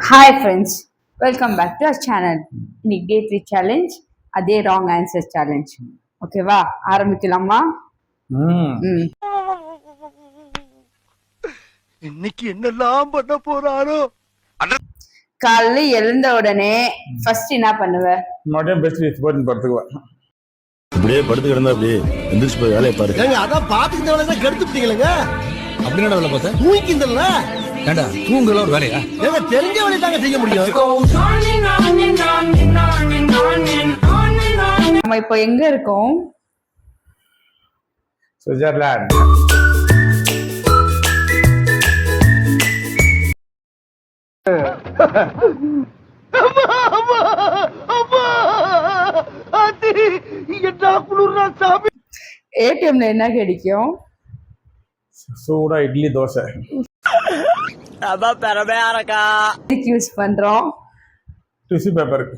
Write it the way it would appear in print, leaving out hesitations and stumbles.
Hi friends, welcome back to our channel. இன்னைக்கு day 3 challenge, அதே wrong answer challenge. ஓகேவா, ஆரம்பிக்கலாமா? இன்னைக்கு என்னெல்லாம் பண்ண போறாரோ. காலைல எழுந்த உடனே ஃபர்ஸ்ட் என்ன பண்ணுவ? மறுபடியும் பெஸ்ட் போட்டு படுத்துக்குவேன். இப்படியே படுத்து கிடந்தா அப்படியே எந்திரிச்சு போய் வேலையை பாரு. அதான் பாத்துக்கிட்ட வேலை தான் கெடுத்துட்டீங்களேங்க. அப்படி என்ன வேலை பார்த்தா தூங்கிந்தல்ல ஏண்டா தூங்கலாம் ஒரு வேலையா? ஏங்க தெரிஞ்ச வேலையை தாங்க செய்ய முடியும். நம்ம இப்போ எங்க இருக்கோம்? சுவிட்சர்லாந்து. ஏடிஎம்ல என்ன கிடைக்கும்? சூடா இட்லி தோசை. எதுக்கு யூஸ் பண்றோம்? டிஷ்யூ பேப்பருக்கு.